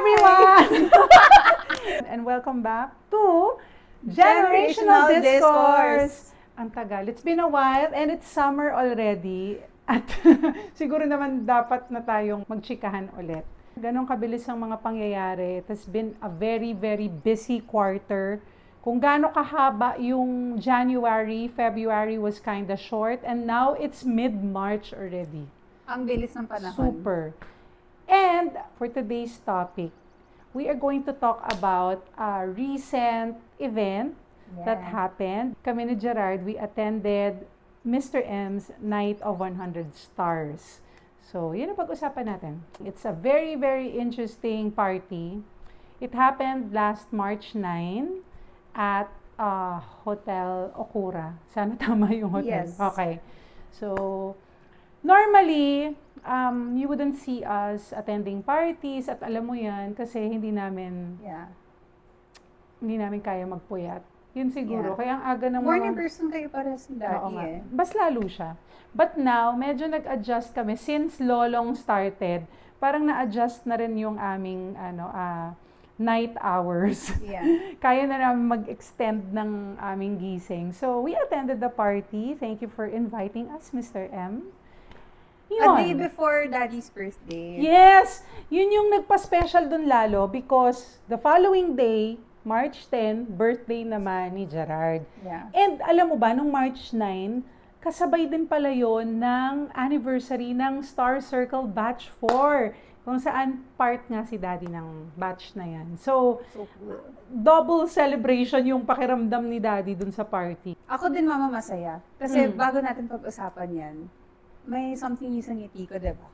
everyone! And welcome back to Generational Discourse. Ang tagal. It's been a while and it's summer already. At siguro naman dapat na tayong magchikahan ulit. Ganon kabilis ang mga pangyayari. It has been a very, very busy quarter. Kung gaano kahaba yung January, February was kinda short, and now it's mid-March already. Ang bilis ng panahon. Super. And for today's topic, we are going to talk about a recent event that happened. Kami ni Gerard, we attended Mr. M's Night of 100 Stars. So, yun ang pag-usapan natin. It's a very, very interesting party. It happened last March 9 at Hotel Okura. Sana tama yung hotel. Yes. Okay. So, normally, you wouldn't see us attending parties at alam mo yan kasi hindi namin kaya magpuyat. Yun siguro. Kaya ang aga ng Morning person kayo para sa Oo nga. dati Mas lalo siya. But now, medyo nag-adjust kami. Since Lolong started, parang na-adjust na rin yung aming night hours. Kaya na namin mag-extend ng aming gising. So, we attended the party. Thank you for inviting us, Mr. M. Yun. A day before Daddy's birthday. Yes! Yun yung nagpa-special dun lalo because the following day, March 10, birthday naman ni Gerard. And alam mo ba, nung March 9, kasabay din pala yun ng anniversary ng Star Circle Batch 4. Kung saan part nga si Daddy ng batch na yan. So cool. Double celebration yung pakiramdam ni Daddy dun sa party. Ako din, Mama, masaya. Kasi bago natin pag-usapan yan, may something yung sa ngiti ko, diba?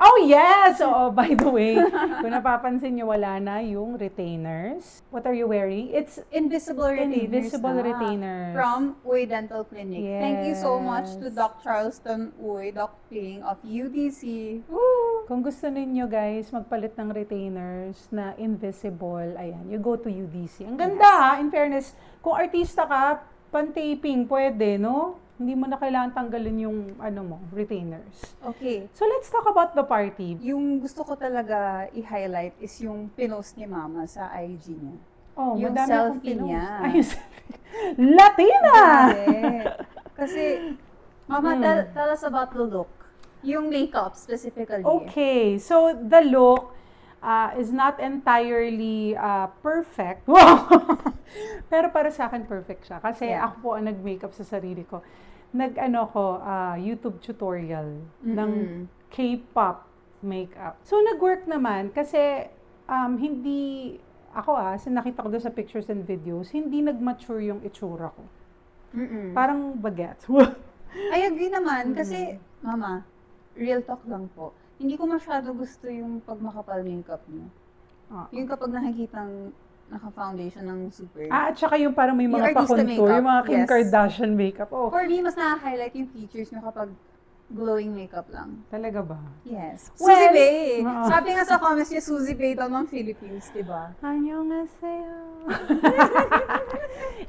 Oh, yes! Oo, by the way, kung napapansin nyo, wala na yung retainers. What are you wearing? It's invisible retainers. Invisible retainers. From Uy Dental Clinic. Yes. Thank you so much to Doc Charleston Uy, Doc Ping of UDC. Woo! Kung gusto ninyo guys, magpalit ng retainers na invisible, ayan, you go to UDC. Ang ganda ha, in fairness, kung artista ka, pan-taping, pwede, no? Hindi mo na kailangan tanggalin yung retainers. Okay. So let's talk about the party. Yung gusto ko talaga i-highlight is yung pinost ni Mama sa IG niya. Oh, yung madami akong selfie pinost. niya. Ay, Latina! Kasi, Mama, tell us about the look. Yung makeup specifically. Okay, so the look is not entirely perfect. Wow! Pero para sa akin, perfect siya. Kasi ako po ang nag-makeup sa sarili ko. YouTube tutorial ng K-pop makeup. So, nag-work naman kasi hindi, nakita ko doon sa pictures and videos, hindi nag-mature yung itsura ko. Parang bagets. I agree naman kasi, Mama, real talk lang po. Hindi ko masyado gusto yung pag makapal makeup niyo. Yung kapag nakikitang naka-foundation ng super. At saka yung parang may mga pa-contour, yung mga Kim Kardashian makeup. Oh. For me, mas nakaka-highlight yung features niyo kapag glowing makeup lang. Talaga ba? Yes. Well, Suzy Bae! Sabi nga sa comments niya, Suzy Bae daw ng Philippines, diba? Annyeonghaseyo.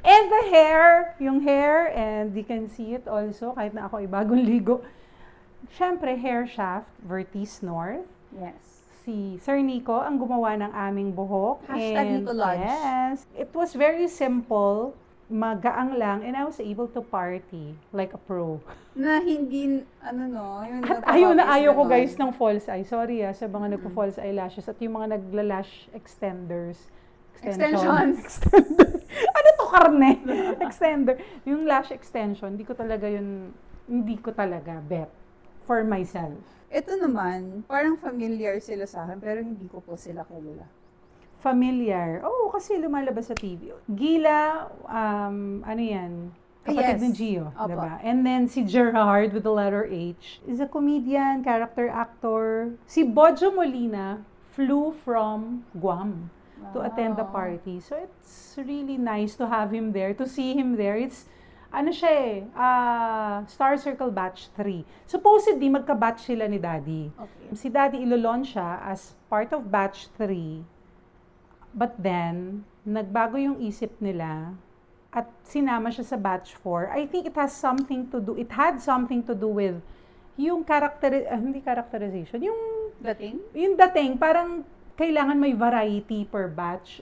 And the hair, yung hair, and you can see it also, kahit na ako ay bagong ligo. Siyempre, hair shaft, Vertice North. Yes. Si Sir Nico ang gumawa ng aming buhok. Hashtag Nico Lodge. Yes. It was very simple, magaang lang, and I was able to party like a pro. Na hindi, yung At ayaw ko guys ng false eye. Sorry sa mga nagpo-false eyelashes at yung mga nagla-lash extenders. Extensions. Ano to, karne? Extender. Yung lash extension, hindi ko talaga bet for myself. Ito naman, parang familiar sila sa akin, pero hindi ko po sila kilala. Familiar? Oo, kasi lumalabas sa TV. Gila, kapatid ni Gio, diba? And then si Gerard with the letter H is a comedian, character actor. Si Bojo Molina flew from Guam to attend the party. So it's really nice to have him there, to see him there. It's Star Circle Batch 3. Supposedly, magka-batch sila ni Daddy. Okay. Si Daddy ilo-launch siya as part of Batch 3. But then, nagbago yung isip nila at sinama siya sa Batch 4. I think it had something to do with yung hindi characterization, yung Dating? Yung dating, parang kailangan may variety per batch.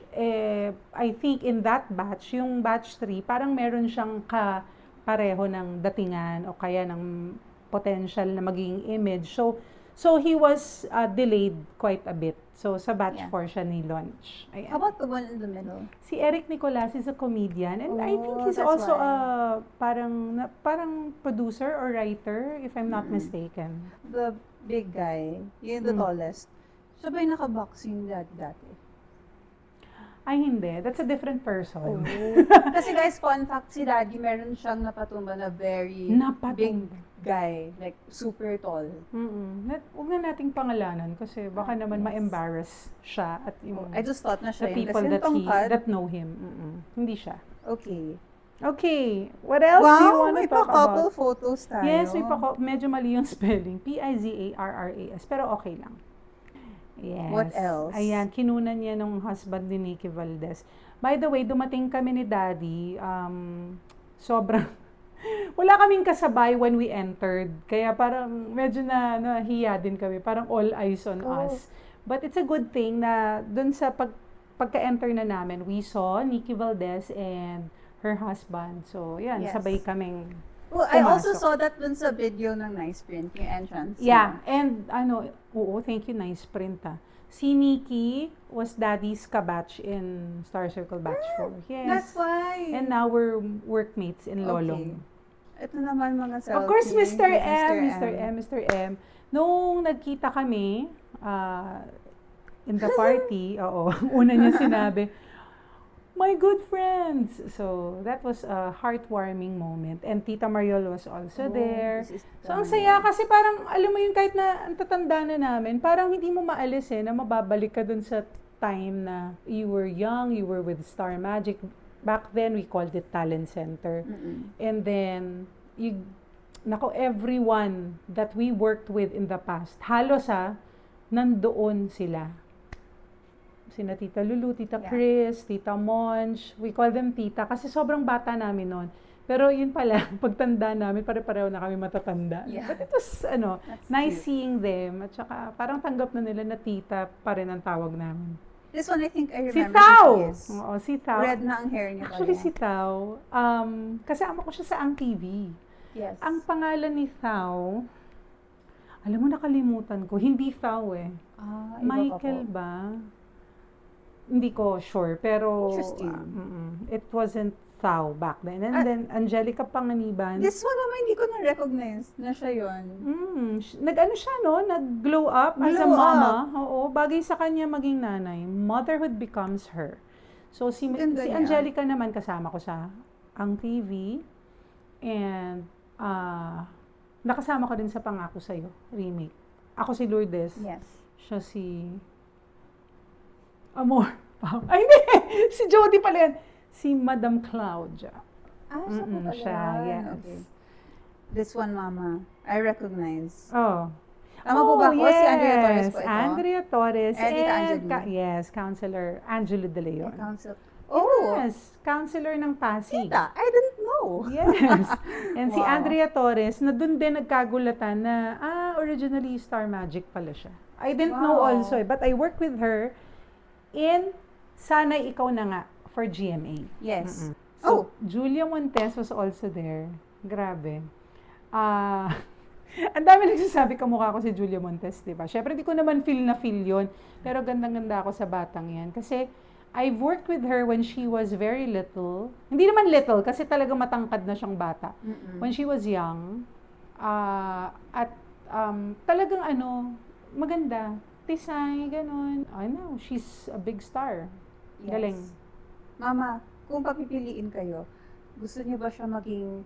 I think in that batch, yung batch 3, parang meron siyang pareho ng datingan o kaya ng potential na maging image. So he was delayed quite a bit. So sa batch 4 siya ni-launch. Ayan. How about the one in the middle? Si Eric Nicolas is a comedian and I think he's also a parang producer or writer if I'm not mistaken. The big guy, yung the tallest. Siya ba yung naka-boxing dati? Ay, hindi. That's a different person. Kasi guys, fun fact, si Daddy, meron siyang napatumba na very big guy. Like, super tall. Huwag na nating pangalanan kasi baka naman ma-embarrass siya at yung I just thought na siya the people that know him. Hindi siya. Okay. What else do you want to talk about? Wow, may pa-couple photos tayo. Yes, medyo mali yung spelling. P-I-Z-A-R-R-A-S. Pero okay lang. Yes. What else? Ayan, kinunan niya nung husband ni Nikki Valdez. By the way, dumating kami ni Daddy. Sobrang wala kaming kasabay when we entered. Kaya parang medyo nahiya din kami. Parang all eyes on us. But it's a good thing na dun sa pagka-enter na namin, we saw Nikki Valdez and her husband. So, yan, sabay kaming Well, I also saw that dun sa video ng Nice Print, yung entrance. Yeah, and thank you, Nice Print. Si Nikki was Daddy's kabatch in Star Circle Batch 4. Yes. That's why. And now we're workmates in Lolong. Ito naman mga selfie. Of course, Mr. M. Nung nagkita kami in the party, una niya sinabi, my good friends. So, that was a heartwarming moment. And Tita Mariol was also there. So, ang saya kasi parang, alam mo yun, kahit na ang tatanda na namin, parang hindi mo maalis na mababalik ka dun sa time na you were young, you were with Star Magic. Back then, we called it Talent Center. And then, everyone that we worked with in the past, halos nandoon sila. Sina Tita Lulu, Tita Chris, Tita Monch. We call them Tita kasi sobrang bata namin noon. Pero yun pala, pagtanda namin, pare-pareho na kami matatanda. Yeah. But it was, nice seeing them. At saka, parang tanggap na nila na Tita pa rin ang tawag namin. This one, I think I remember. Si Thao! Oo, si Thao. Red na ang hair niya. Actually, si Thao, kasama ko siya sa Ang TV. Yes. Ang pangalan ni Thao, alam mo, nakalimutan ko. Hindi Thao Michael ba? Hindi ko sure, pero it wasn't Thao back then. And then, Angelica Panganiban. This one naman, hindi ko na-recognize na siya yun. Nag-ano siya, no? Nag-glow up as a mama. Oo, bagay sa kanya maging nanay. Motherhood becomes her. So, si Angelica naman kasama ko sa Ang TV. And, nakasama ko din sa Pangako Sa'yo, remake. Ako si Lourdes. Yes. Siya si Amor. Ay, hindi! Si Jody pala yan. Si Madam Claudia. Siya po pala. Siya, yes. Okay. This one, Mama, I recognize. Tama po ba ako? Si Andrea Torres po ito? Andrea Torres. And yes, Counselor Angelo De Leon. Oh! Yes, Counselor ng Pasig. Tita, I didn't know. Yes. And si Andrea Torres, na dun din nagkagulatan na, originally Star Magic pala siya. I didn't know also, but I worked with her in Sana'y Ikaw Na Nga for GMA. Yes. So, Julia Montes was also there. Grabe. Ang dami nagsasabi kamukha ko si Julia Montes, di ba? Syempre, hindi ko naman feel yun. Pero gandang-ganda ako sa batang yan. Kasi, I've worked with her when she was very little. Hindi naman little, kasi talagang matangkad na siyang bata. When she was young. At talagang maganda. Tisay, ganun. I know, she's a big star. Yes. Galing. Mama, kung papipiliin kayo, gusto niyo ba siya maging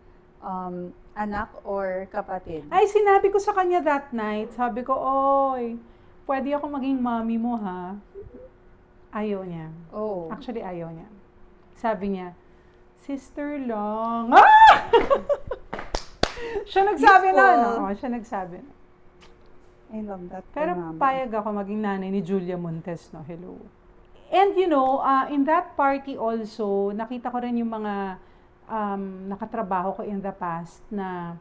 anak or kapatid? Ay, sinabi ko sa kanya that night. Sabi ko, oy, pwede ako maging mommy mo, ha? Ayaw niya. Actually, ayaw niya. Sabi niya, sister lang. Siya nagsabi siya nagsabi na. I love that. Pero payag ako maging nanay ni Julia Montes, no? Hello. And in that party also, nakita ko rin yung mga nakatrabaho ko in the past na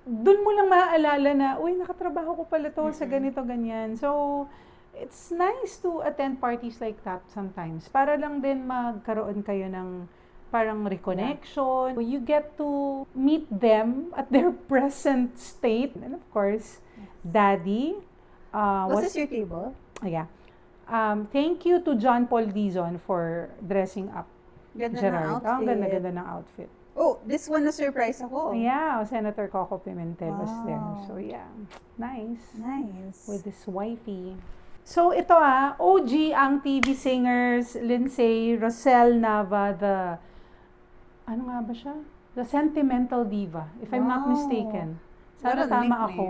dun mo lang maaalala na, uy, nakatrabaho ko pala to sa ganito, ganyan. So, it's nice to attend parties like that sometimes. Para lang din magkaroon kayo ng parang reconnection. You get to meet them at their present state. And of course, Daddy. Was this your table? Yeah. Thank you to John Paul Dizon for dressing up Ganda Gerard. ng outfit. Ang ganda-ganda ng outfit. Oh, this one na-surprise ako. Yeah, Senator Coco Pimentel was there. Wow. So yeah, nice. Nice. With his wifey. So ito OG ang TV singers, Lindsay, Rosel Nava, ano nga ba siya? The Sentimental Diva, if I'm not Wow. mistaken. What Sana a tama nickname. ako.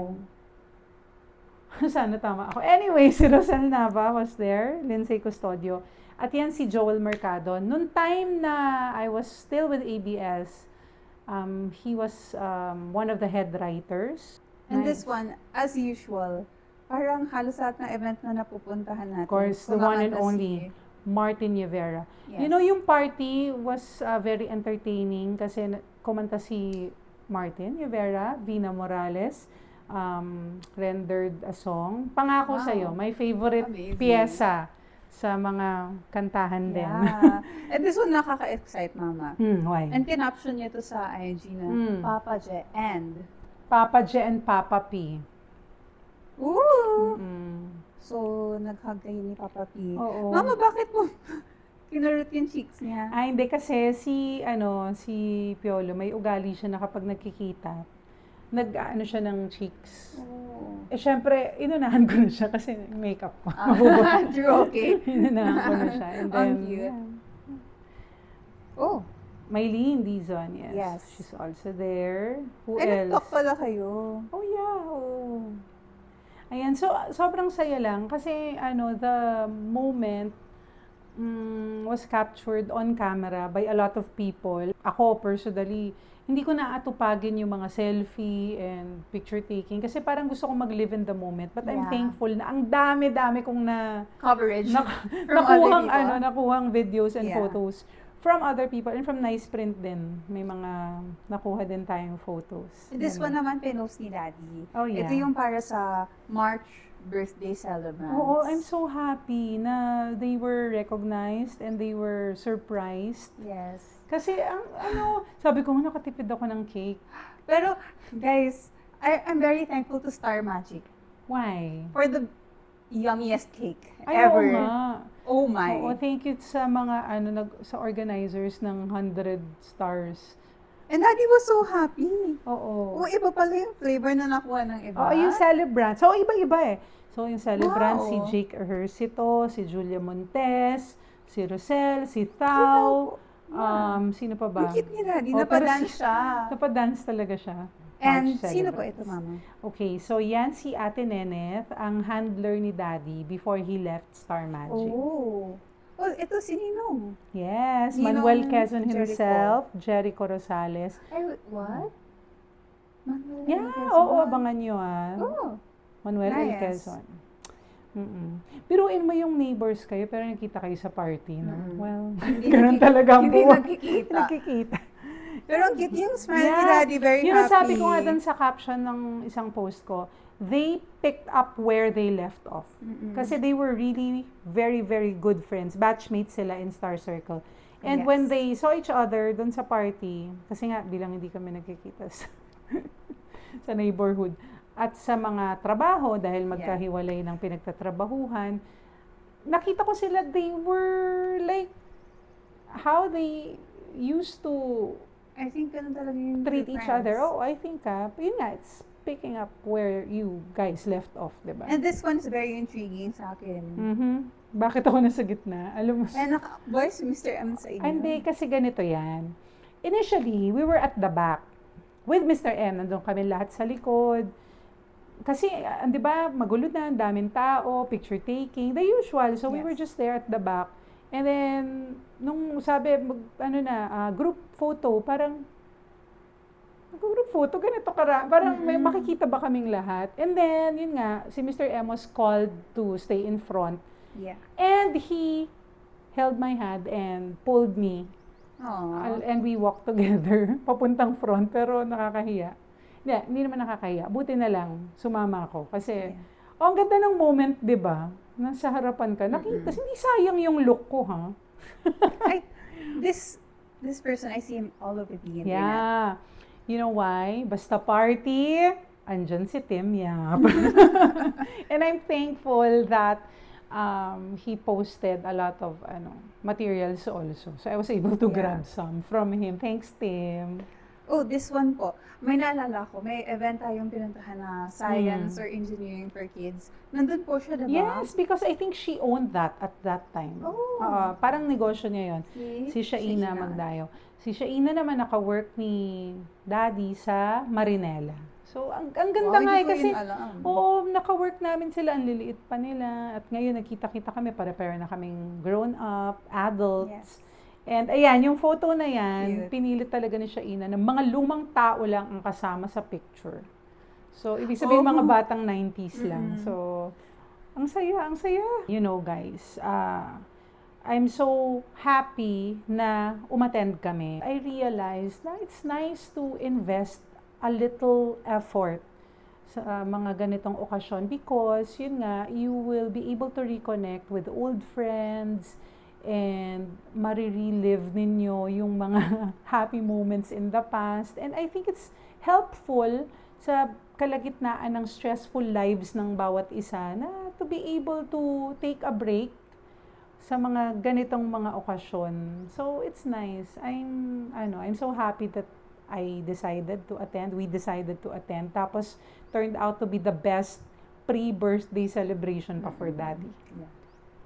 Sana tama ako. Anyway, si Rosel Nava was there, Lindsay Custodio. At yan si Joel Mercado. Noong time na I was still with ABS, he was one of the head writers. And this one, as usual, parang halos lahat ng event na napupuntahan natin. Of course, the one and kumakanta only, Martin Rivera. Yes. You know, yung party was very entertaining kasi kumanta si Martin Rivera, Vina Morales, rendered a song. Pangako Wow. sa'yo, my favorite Amazing. pyesa sa mga kantahan din. Yeah. And this one nakaka-excite, Mama. Why? And kinaption niya to sa IG na, Papa J and... Papa J and Papa P. Ooh! Mm. So, nag-hug kayo ni Papa P. Oo. Mama, bakit mo kinurot yung cheeks niya? Ay, hindi kasi si Piolo, may ugali siya na kapag nagkikita, nag-ano siya ng cheeks. Oh. Eh, syempre, inunahan ko na siya kasi makeup ko. True, okay. Inunahan ko na siya. And then, Ang cute. Oh. Maylene Dizon, yes. Yes. She's also there. Who Ay, else? nag-talk pala kayo. Oh, yeah. Oh. Ayan, so, sobrang saya lang kasi, the moment was captured on camera by a lot of people. Ako, personally, hindi ko naatupagin yung mga selfie and picture taking kasi parang gusto ko mag-live in the moment. But I'm Yeah. thankful na ang dami-dami kong Coverage from other nakuhang, people. nakuhang videos and Yeah. photos from other people and from Nice Print din. May mga nakuha din tayong photos. This Ganun. one naman, pinost ni Daddy. Oh, yeah. Ito yung para sa March birthday celebrants. Oo, I'm so happy na they were recognized and they were surprised. Yes. Kasi, sabi ko, nakatipid ako ng cake. Pero, guys, I'm very thankful to Star Magic Why? for the yummiest cake Ay, oo ever. nga. Oh my. Oo, thank you sa mga, sa organizers ng 100 stars. And Daddy was so happy. Oo. Oh, iba pala yung flavor na nakuha ng iba. Oo, yung celebrant. So, iba-iba eh. So, yung celebrant, Wow. si Jake Ejercito, si Julia Montes, si Rosel, si Thao, sino pa ba? Yung cute ni Daddy, Oh, pero napadance siya. Napadance talaga siya. And March sino po celebrants. ito, Mama? Okay, so yan si Ate Neneth, ang handler ni Daddy before he left Star Magic. Oh. Oh, ito si Ninong. Yes, Ninong Manuel Quezon Jericho. himself, Jericho Rosales. Ay, what? Manuel Yeah, Quezon. oo, abangan nyo Oh. Manuel L. Nice. Quezon. Biruin mo yung neighbors kayo, pero nakita kayo sa party, no? Well, ganun talaga ang Hindi buwan. nagkikita. Nakikita. Pero ang cute yung smile ni Yeah. Daddy, very Yun ang happy. sabi ko nga dun sa caption ng isang post ko, they picked up where they left off. Kasi they were really very, very good friends. Batchmates sila in Star Circle. And Yes. when they saw each other dun sa party, kasi nga bilang hindi kami nagkikita sa neighborhood, at sa mga trabaho, dahil magkahiwalay ng pinagtatrabahuhan, nakita ko sila, they were like, how they used to I think ganun talaga yung treat good each friends. other. Oh, I think, yun nga, it's picking up where you guys left off, diba? And this one is very intriguing sa akin. Bakit ako nasa gitna? Alam mo, And boys, Mr. M sa inyo. hindi, kasi ganito yan. Initially, we were at the back. With Mr. M, nandun kami lahat sa likod. Kasi, di ba, magulo na, ang daming tao, picture taking, the usual. So, we Yes. were just there at the back. And then, nung sabi, group photo, parang, group photo, ganito parang may makikita ba kaming lahat? And then, yun nga, si Mr. M was called to stay in front. Yeah. And he held my hand and pulled me. Aww. And we walked together, papuntang front, pero nakakahiya. Hindi naman nakakahiya. Buti na lang, sumama ako. Kasi, ang ganda ng moment, di ba? nasa harapan ka, nakita, hindi sayang yung look ko, ha? This person, I see him all over the internet. Yeah. You know why? Basta party, andyan si Tim Yap. And I'm thankful that he posted a lot of materials also. So I was able to grab some from him. Thanks, Tim. Oh, this one po. May naalala ko, may event tayong pinuntahan na science or engineering for kids. Nandun po siya, diba? Yes, because I think she owned that at that time. Oh. Parang negosyo niya yon. Si Shaina Magdayo. Si Shaina naman naka-work ni Daddy sa Marinela. So, ang ganda nga kasi, naka-work namin sila, ang liliit pa nila. At ngayon, nagkita-kita kami, para na kaming grown-up, adults. Yes. And ayan, yung photo na yan, pinilit talaga ni Shaina na mga lumang tao lang ang kasama sa picture. So, ibig sabihin mga batang 90s lang. So, ang saya, ang saya. You know, guys, I'm so happy na umattend kami. I realized na it's nice to invest a little effort sa mga ganitong okasyon because, yun nga, you will be able to reconnect with old friends, and marirelive ninyo yung mga happy moments in the past. And I think it's helpful sa kalagitnaan ng stressful lives ng bawat isa na to be able to take a break sa mga ganitong mga okasyon. So it's nice. I'm so happy that I decided to attend. We decided to attend. Tapos turned out to be the best pre-birthday celebration pa for Daddy. Yeah.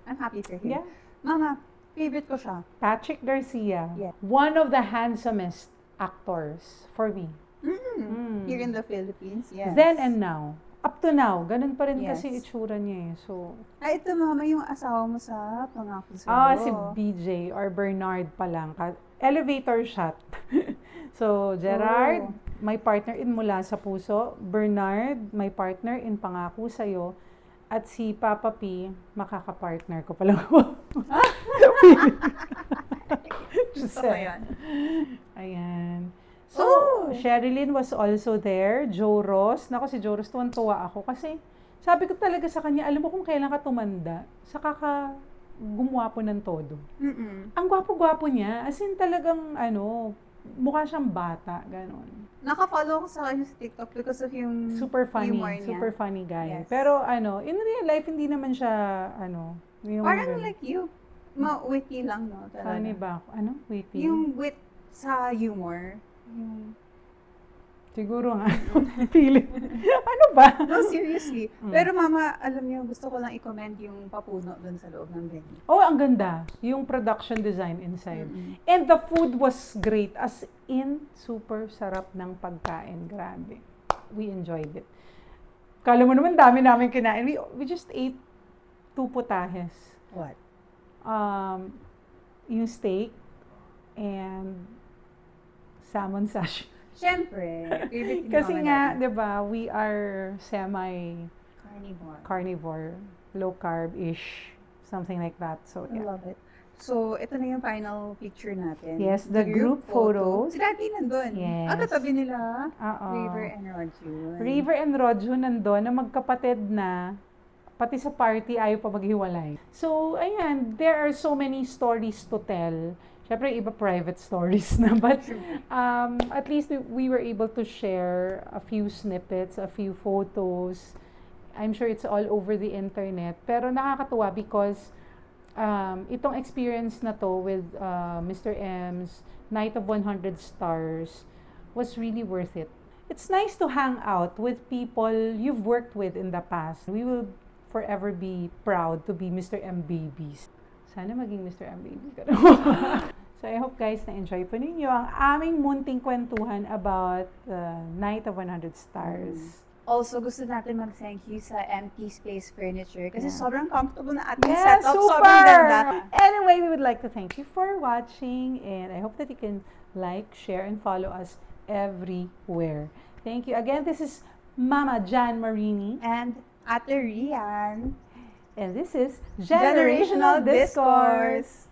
I'm happy for him. Yeah. Mama, favorite ko siya. Patrick Garcia. Yeah. One of the handsomest actors for me. Here in the Philippines, yes. Then and now. Up to now. Ganun pa rin kasi itsura niya eh. So, ito mama, yung asawa mo sa Pangako Sa'yo. Si BJ or Bernard pa lang. Elevator shot. So, Gerard, my partner in Mula sa Puso. Bernard, my partner in Pangako Sa'yo. At si Papa P, makaka-partner ko pala ko. Ayan. So, Sherilyn was also there. Joe Ross. Nako, si Joe Ross, tuwan-tuwa ako. Kasi, sabi ko talaga sa kanya, alam mo kung kailan ka tumanda, saka ka gumwapo ng todo. Ang gwapo-gwapo niya. As in talagang, mukha siyang bata. Ganon. Naka-follow ko sa kanya sa TikTok because of yung super funny, humor niya. Super funny guy. Yes. Pero in real life, hindi naman siya, yung parang like you. Witty lang, no? Talaga. Funny ba? Witty? Yung wit sa humor. Siguro nga. Feeling. Ano ba? No, seriously. Pero mama, alam niyo, gusto ko lang i-comment yung papuno dun sa loob ng venue. Oh, ang ganda. Yung production design inside. And the food was great. As in, super sarap ng pagkain. Grabe. We enjoyed it. Kala mo naman, dami namin kinain. We just ate 2 putahes. What? Yung steak and salmon sashimi. Siyempre. Kasi nga, di ba, we are carnivore. Low carb-ish, something like that. So, yeah. I love it. So, ito na yung final picture natin. Yes, the group photo. Si Daddy nandun. Yes. Katabi nila. River and Rodjun. River and Rodjun nandun na magkapatid na, pati sa party ayaw pa maghiwalay. So, ayan, there are so many stories to tell. Siyempre, iba private stories na. But at least we were able to share a few snippets, a few photos. I'm sure it's all over the internet. Pero nakakatuwa because itong experience na to with Mr. M's Night of 100 Stars was really worth it. It's nice to hang out with people you've worked with in the past. We will forever be proud to be Mr. M babies. Sana maging Mr. M baby ka So, I hope guys na-enjoy po ninyo ang aming munting kwentuhan about Night of 100 Stars. Also, gusto natin mag-thank you sa Empty Space Furniture kasi sobrang comfortable na ating setup. Sobrang ganda. Anyway, we would like to thank you for watching and I hope that you can like, share, and follow us everywhere. Thank you. Again, this is Mama Jan Marini and Ate Rian. And this is Generational Discourse.